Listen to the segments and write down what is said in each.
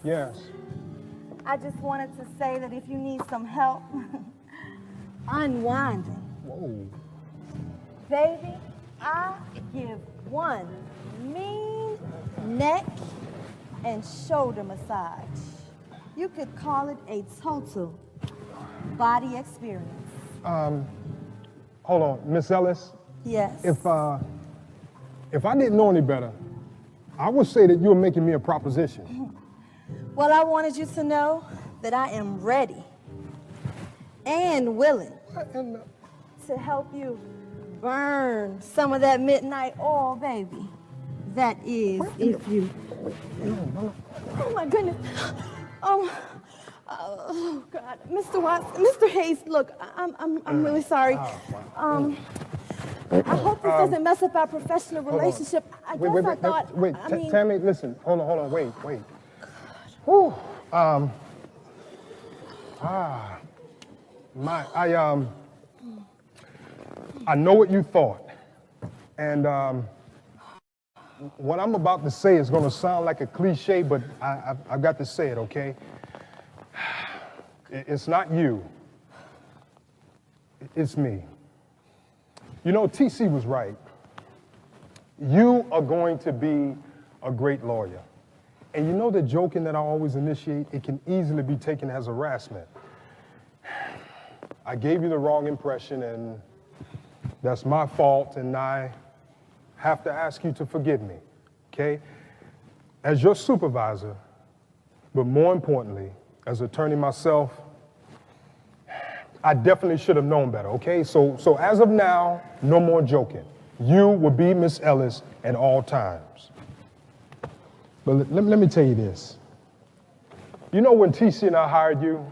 Yes. I just wanted to say that if you need some help unwinding, Whoa. baby, I give one mean neck and shoulder massage. You could call it a total body experience. Hold on, Miss Ellis. Yes. If I didn't know any better, I would say that you're making me a proposition. Well, I wanted you to know that I am ready and willing to help you burn some of that midnight oil, baby. That is, if you... Oh, my goodness. Oh, God. Mr. Watson, Mr. Hayes, look, I'm really sorry. I hope this doesn't mess up our professional relationship. Wait, Tammy, listen. Hold on, wait. Whew. I know what you thought, and what I'm about to say is going to sound like a cliche, but I've got to say it, okay? It's not you. It's me. You know, TC was right. You are going to be a great lawyer. And you know the joking that I always initiate, it can easily be taken as harassment. I gave you the wrong impression, and that's my fault, and I have to ask you to forgive me, okay? As your supervisor, but more importantly, as attorney myself, I definitely should have known better, okay? So as of now, no more joking. You will be Miss Ellis at all times. But let me tell you this. You know, when TC and I hired you,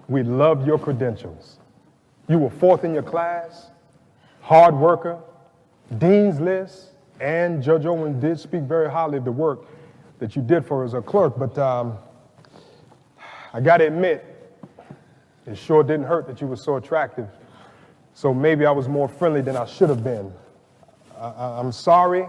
we loved your credentials. You were fourth in your class, hard worker, dean's list, and Judge Owen did speak very highly of the work that you did for us as a clerk, but I gotta admit, it sure didn't hurt that you were so attractive. So maybe I was more friendly than I should have been. I'm sorry,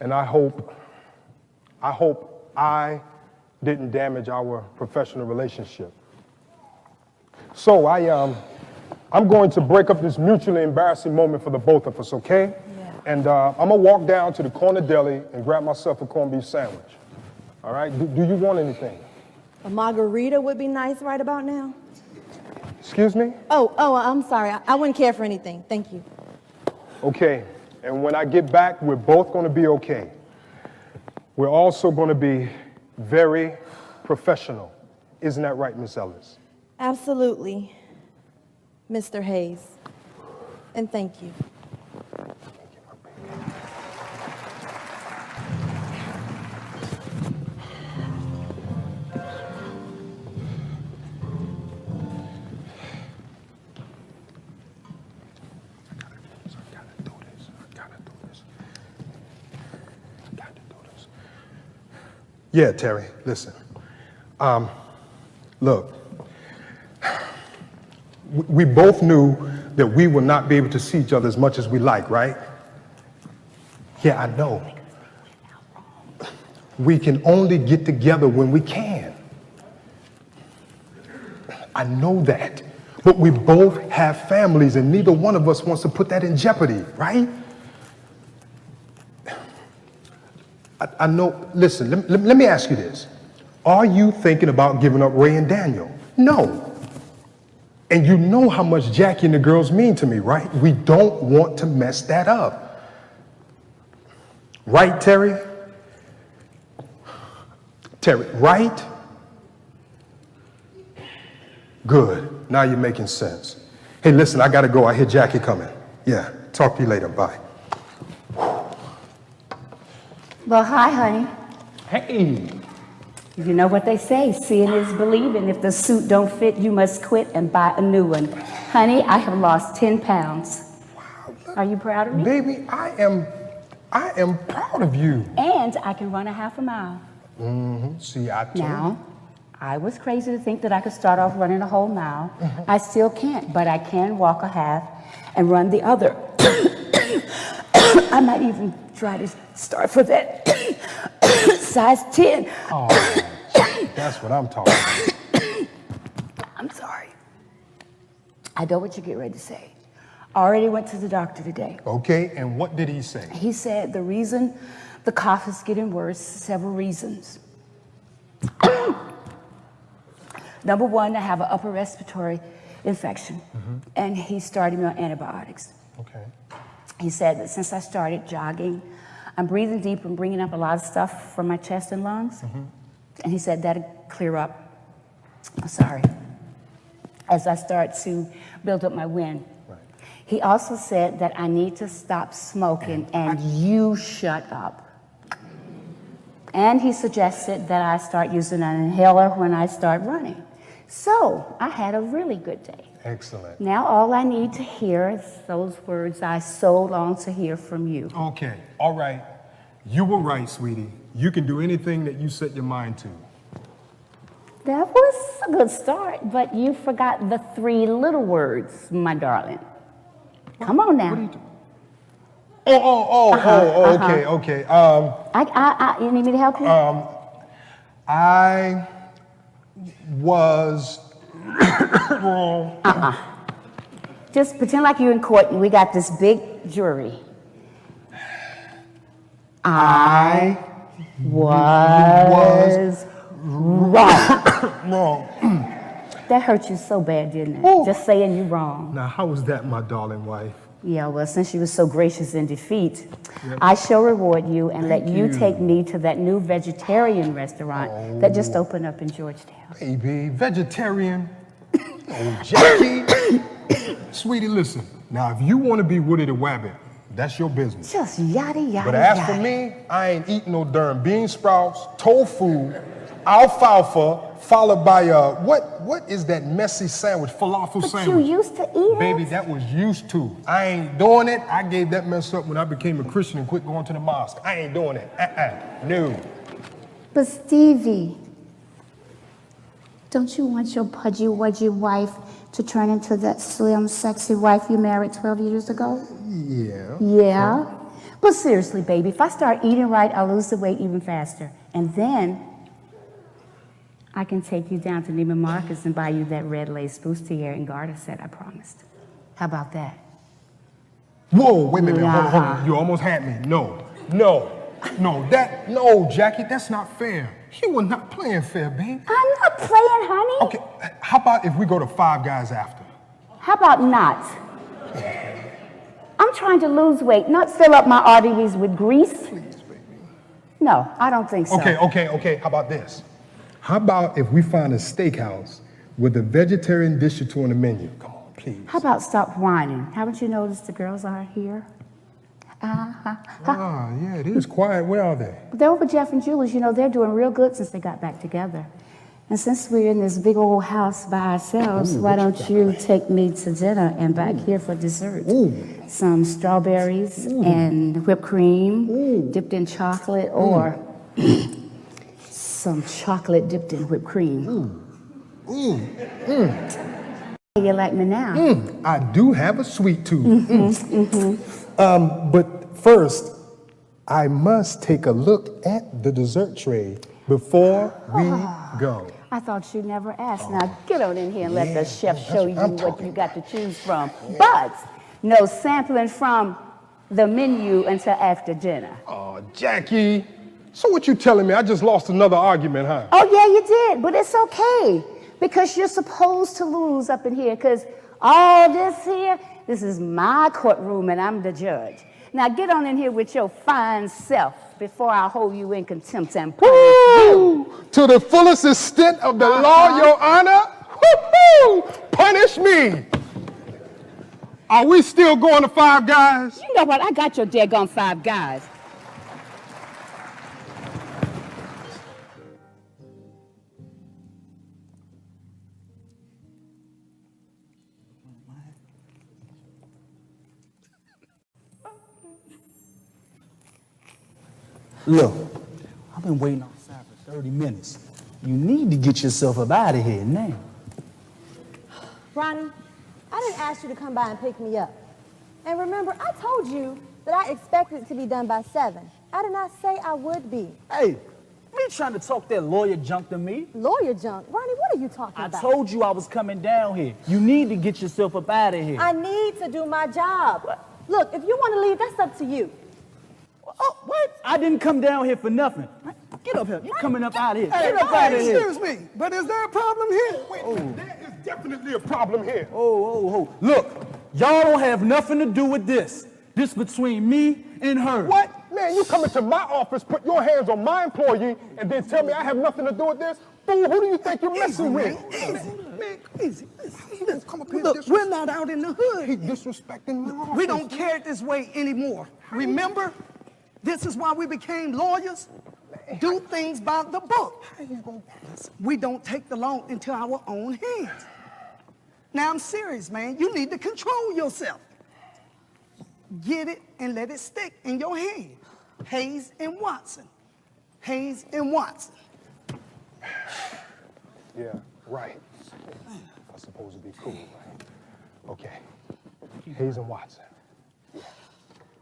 and I hope I didn't damage our professional relationship. So I'm going to break up this mutually embarrassing moment for the both of us, okay? Yeah. And I'm gonna walk down to the corner deli and grab myself a corned beef sandwich. All right, do you want anything? A margarita would be nice right about now. Excuse me? Oh, I'm sorry. I wouldn't care for anything. Thank you. Okay, and when I get back, we're both gonna be okay. We're also gonna be very professional. Isn't that right, Miss Ellis? Absolutely, Mr. Hayes. And thank you. Yeah, Terry, listen. Look, we both knew that we would not be able to see each other as much as we like, right? Yeah, I know. We can only get together when we can. I know that. But we both have families, and neither one of us wants to put that in jeopardy, right? I know, listen, let me ask you this. Are you thinking about giving up Ray and Daniel? No. And you know how much Jackie and the girls mean to me, right? We don't want to mess that up. Right, Terry? Terry, right? Good. Now you're making sense. Hey, listen, I gotta go. I hear Jackie coming. Yeah, talk to you later. Bye. Well, hi, honey. Hey. You know what they say, seeing is believing. If the suit don't fit, you must quit and buy a new one. Honey, I have lost 10 pounds. Wow. Are you proud of me? Baby, I am proud of you. And I can run a half a mile. Mm-hmm. See, I told you. Now, I was crazy to think that I could start off running a whole mile. I still can't, but I can walk a half and run the other. I might even try to start for that size 10. Oh, that's what I'm talking about. I'm sorry. I know what you get ready to say. I already went to the doctor today. Okay, and what did he say? He said the reason the cough is getting worse, several reasons. Number one, I have an upper respiratory infection, and he started me on antibiotics. Okay. He said that since I started jogging, I'm breathing deep and bringing up a lot of stuff from my chest and lungs. And he said that'd clear up, as I start to build up my wind. Right. He also said that I need to stop smoking and you shut up. And he suggested that I start using an inhaler when I start running. So I had a really good day. Excellent. Now all I need to hear is those words I so long to hear from you. Okay, all right. You were right, sweetie. You can do anything that you set your mind to. That was a good start, but you forgot the 3 little words, my darling. Come on now. What are you doing? Okay. You need me to help you? I was wrong. Just pretend like you're in court and we got this big jury. I was wrong. Wrong. That hurt you so bad, didn't it? Ooh. Just saying you wrong. Now, how was that, my darling wife? Yeah, well, since you were so gracious in defeat, I shall reward you and let you take me to that new vegetarian restaurant that just opened up in Georgetown. Baby, vegetarian. Oh, Jackie. Sweetie, listen. Now, if you want to be Woody the Wabbit, that's your business. Just yada, yada, But as yada. for me, I ain't eating no darn bean sprouts, tofu, alfalfa, followed by what is that messy sandwich, falafel But sandwich? you used to eat it. Baby, that was used to. I ain't doing it. I gave that mess up when I became a Christian and quit going to the mosque. I ain't doing it. No. But Stevie, don't you want your pudgy-wudgy wife to turn into that slim, sexy wife you married 12 years ago? Yeah. Yeah? But seriously, baby, if I start eating right, I'll lose the weight even faster. And then I can take you down to Neiman Marcus and buy you that red lace bustier and garter set I promised. How about that? Whoa, wait a minute. Hold on. You almost had me. No, Jackie, that's not fair. You were not playing fair, babe. I'm not playing, honey. Okay, how about if we go to Five Guys after? How about not? I'm trying to lose weight, not fill up my arteries with grease. Please, baby. No, I don't think so. Okay. How about this? How about if we find a steakhouse with a vegetarian dish or two on the menu? Come on, please. How about stop whining? Haven't you noticed the girls aren't here? Yeah, it is quiet. Where are they? They're over Jeff and Julie's. You know, they're doing real good since they got back together. And since we're in this big old house by ourselves, why don't you take me to dinner and back here for dessert? Some strawberries and whipped cream dipped in chocolate, or some chocolate dipped in whipped cream. You like me now? I do have a sweet tooth. But first, I must take a look at the dessert tray before we go. I thought you never asked. Now get on in here and let the chef show you I'm what talking you got to choose from. But no sampling from the menu until after dinner. Oh, Jackie. So what you telling me? I just lost another argument, huh? Oh, yeah, you did, but it's okay, because you're supposed to lose up in here, because all this here, this is my courtroom, and I'm the judge. Now get on in here with your fine self before I hold you in contempt and punish you. To the fullest extent of the law, Your Honor, punish me. Are we still going to Five Guys? You know what? I got your daggone Five Guys. Look, I've been waiting outside for 30 minutes. You need to get yourself up out of here now. Ronnie, I didn't ask you to come by and pick me up. And remember, I told you that I expected it to be done by 7. I did not say I would be. Hey, You ain't trying to talk that lawyer junk to me. Lawyer junk? Ronnie, what are you talking I about? told you I was coming down here. You need to get yourself up out of here. I need to do my job. Look, if you want to leave, that's up to you. Oh, what? I didn't come down here for nothing. Get up here. You're coming up out of here. Hey, Get up out of here. excuse me, but is there a problem here? Wait, there is definitely a problem here. Oh. Look, y'all don't have nothing to do with this. This between me and her. What? Man, you come into my office, put your hands on my employee, and then tell me I have nothing to do with this? Fool, who do you think you're messing with? Easy. Look, we're not out in the hood. He disrespecting my office. We don't care it this way anymore. Remember, this is why we became lawyers. Do things by the book. We don't take the law into our own hands. Now, I'm serious, man. You need to control yourself. Get it and let it stick in your hand. Hayes and Watson. Hayes and Watson. Yeah, right. I'm supposed to be cool, right? Okay. Hayes and Watson. Yeah.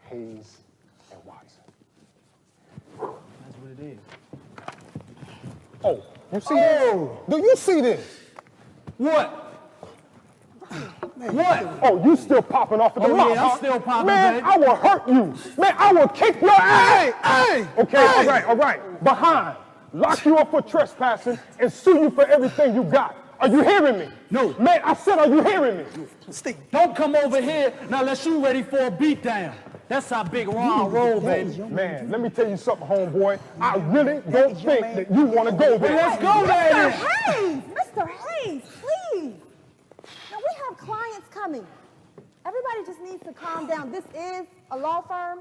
Hayes and Watson. That's what it is. Oh, you see this? Do you see this? What? What? Oh, you still popping off at the mouth, yeah, I'm huh? still popping, Man, baby. I will hurt you. Man, I will kick your ass. Hey! Okay, all right. Behind. Lock you up for trespassing and sue you for everything you got. Are you hearing me? No. Man, I said, are you hearing me? Steve. Don't come over here now unless you ready for a beatdown. That's how Big Ron roll, baby. Man, let me tell you something, homeboy. I really don't think that you want to go there. Let's go there. Mr. Hayes, please. Now, we have clients coming. Everybody just needs to calm down. This is a law firm.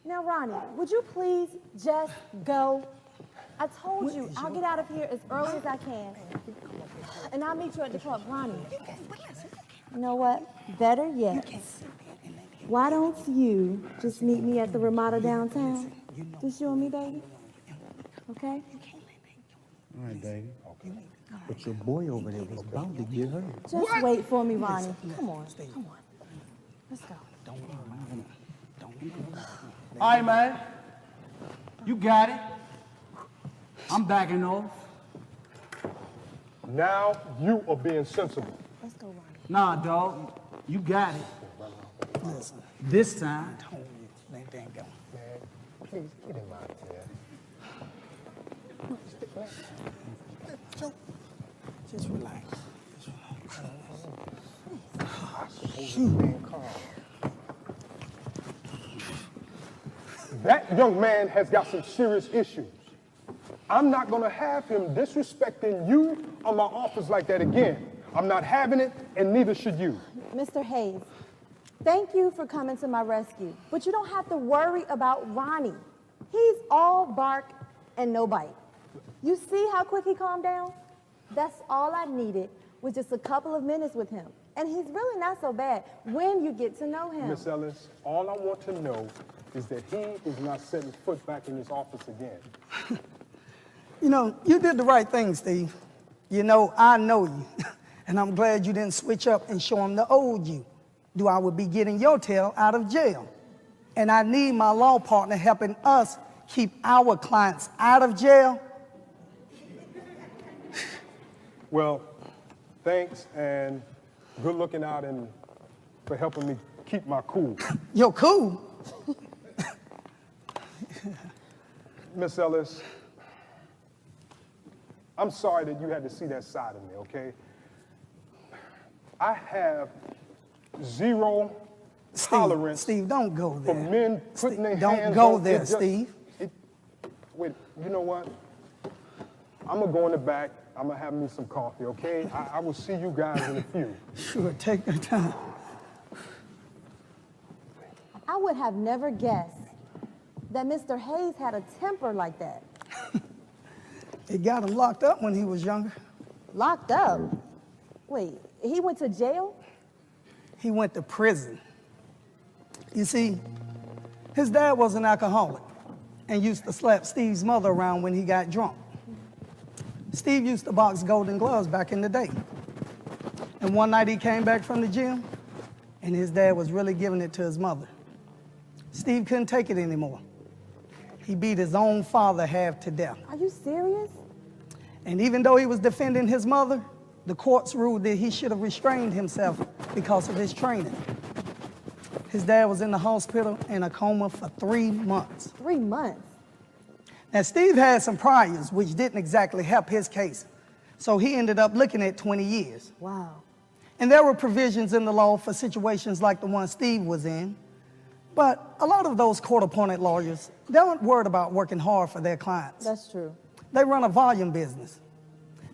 Now, Ronnie, would you please just go? I told you, I'll get out of here as early as I can. And I'll meet you at the club. Ronnie, you know what? Better yet, why don't you just meet me at the Ramada downtown? Just you and me, baby. Okay? All right, baby. But your boy over there was about to get hurt. Just wait for me, Ronnie. Come on. Let's go. All right, man. You got it. I'm backing off. Now you are being sensible. Let's go, Ronnie. Nah, dog. You got it. This time. Man, please get him out of here. Just relax. I'm supposed to be calm. That young man has got some serious issues. I'm not going to have him disrespecting you or my office like that again. I'm not having it, and neither should you. Mr. Hayes, thank you for coming to my rescue, but you don't have to worry about Ronnie. He's all bark and no bite. You see how quick he calmed down? That's all I needed was just a couple of minutes with him. And he's really not so bad when you get to know him. Miss Ellis, all I want to know is that he is not setting foot back in his office again. You know, you did the right thing, Steve. You know, I know you. And I'm glad you didn't switch up and show him the old you. I would be getting your tail out of jail. And I need my law partner helping us keep our clients out of jail. Well, thanks, and good looking out and for helping me keep my cool. You're cool. Miss Ellis, I'm sorry that you had to see that side of me, okay? I have zero tolerance Steve, don't go for there. men putting their Don't hands go on there, it just- Steve. Wait, you know what? I'm gonna go in the back. I'm gonna have me some coffee, okay? I will see you guys in a few. Sure, take your time. I would have never guessed that Mr. Hayes had a temper like that. It got him locked up when he was younger. Locked up? Wait, he went to jail? He went to prison. You see, his dad was an alcoholic and used to slap Steve's mother around when he got drunk. Steve used to box Golden Gloves back in the day. And one night he came back from the gym and his dad was really giving it to his mother. Steve couldn't take it anymore. He beat his own father half to death. Are you serious? And even though he was defending his mother, the courts ruled that he should have restrained himself because of his training. His dad was in the hospital in a coma for 3 months. 3 months? Now, Steve had some priors, which didn't exactly help his case. So he ended up looking at 20 years. Wow. And there were provisions in the law for situations like the one Steve was in. But a lot of those court-appointed lawyers, they weren't worried about working hard for their clients. That's true. They run a volume business.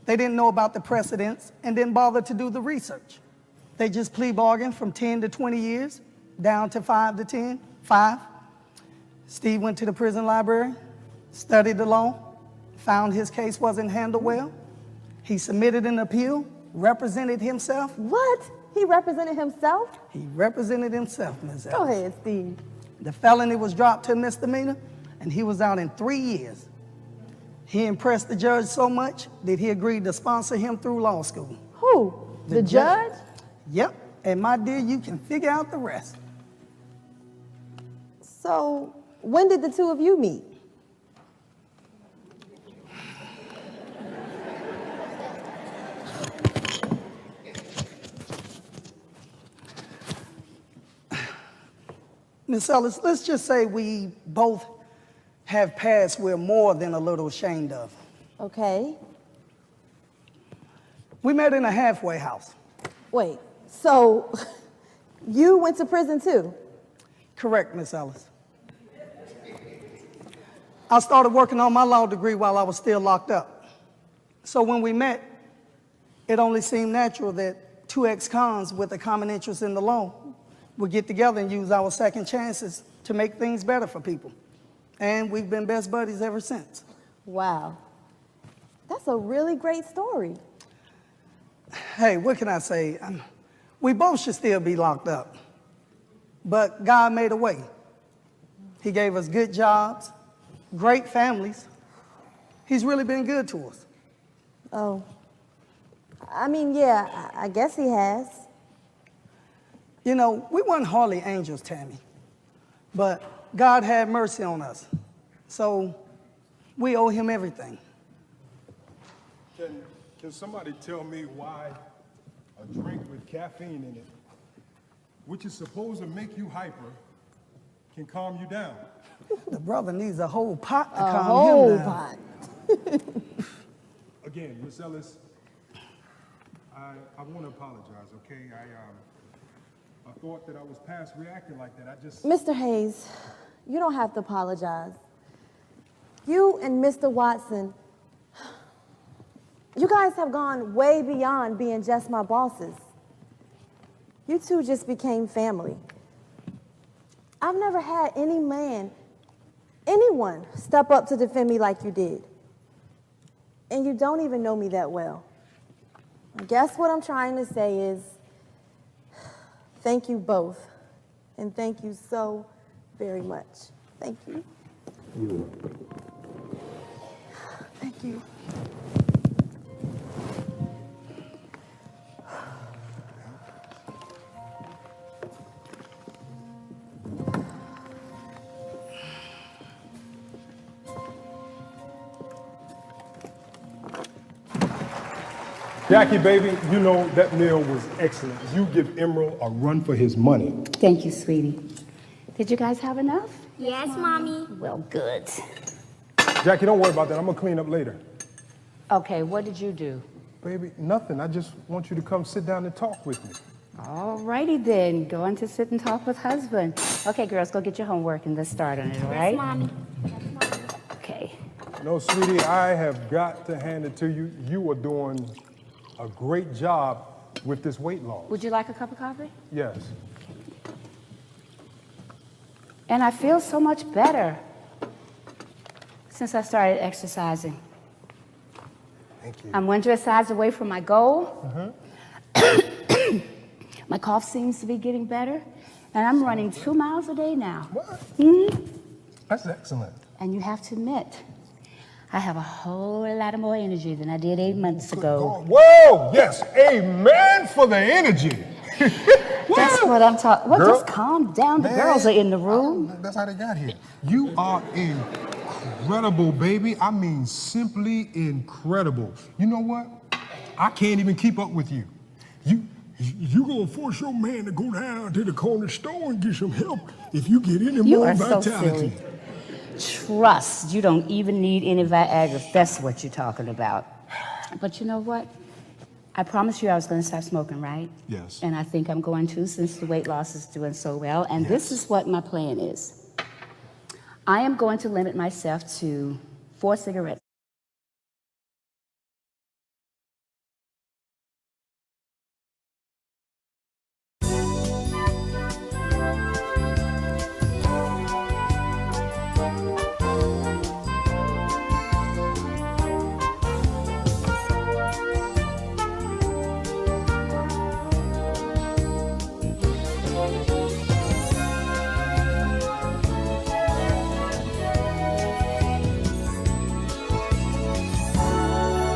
They didn't know about the precedents and didn't bother to do the research. They just plea bargained from 10 to 20 years, down to 5 to 10, 5. Steve went to the prison library, studied the law, found his case wasn't handled well. He submitted an appeal, represented himself. What? He represented himself? He represented himself, Ms. Go Ellis. ahead, Steve. The felony was dropped to a misdemeanor, and he was out in 3 years. He impressed the judge so much that he agreed to sponsor him through law school. Who? The judge? Yep, and my dear, you can figure out the rest. So, when did the two of you meet? Ms. Ellis, let's just say we both have pasts we're more than a little ashamed of. Okay. We met in a halfway house. Wait, so you went to prison too? Correct, Ms. Ellis. I started working on my law degree while I was still locked up. So when we met, it only seemed natural that two ex-cons with a common interest in the law would get together and use our second chances to make things better for people. And we've been best buddies ever since. Wow. That's a really great story. Hey, what can I say? We both should still be locked up. But God made a way. He gave us good jobs, great families. He's really been good to us. Oh. I mean, yeah, I guess he has. You know, we weren't hardly angels, Tammy. But God had mercy on us. So we owe him everything. Can somebody tell me why a drink with caffeine in it, which is supposed to make you hyper, can calm you down? The brother needs a whole pot to calm A whole him down. pot. Again, Miss Ellis, I want to apologize, okay? I thought that I was past reacting like that. Mr. Hayes, you don't have to apologize. You and Mr. Watson, you guys have gone way beyond being just my bosses. You two just became family. I've never had any man, anyone, step up to defend me like you did. And you don't even know me that well. I guess what I'm trying to say is, thank you both. And thank you so very much. Thank you. Thank you. Jackie, baby, you know that meal was excellent. You give Emerald a run for his money. Thank you, sweetie. Did you guys have enough? Yes, Mommy. Well, good. Jackie, don't worry about that. I'm going to clean up later. Okay, what did you do? Baby, nothing. I just want you to come sit down and talk with me. All righty then. Go on to sit and talk with husband. Okay, girls, go get your homework and let's start on it, all right? Yes, Mommy. Okay. No, sweetie, I have got to hand it to you. You are doing a great job with this weight loss. Would you like a cup of coffee? Yes. And I feel so much better since I started exercising. Thank you. I'm 1 dress size away from my goal. My cough seems to be getting better. And I'm running 2 miles a day now. What? That's excellent. And you have to admit, I have a whole lot of more energy than I did 8 months ago. Whoa, yes, amen for the energy. That's what I'm talking. Well, Girl, just calm down. The girls are in the room. That's how they got here. You are in incredible, baby. I mean, simply incredible. You know what? I can't even keep up with you. You gonna force your man to go down to the corner store and get some help if you get any You more are so vitality. silly. Trust, you don't even need any Viagra if that's what you're talking about. But you know what? I promised you I was going to stop smoking, right? Yes. And I think I'm going to since the weight loss is doing so well. And this is what my plan is. I am going to limit myself to 4 cigarettes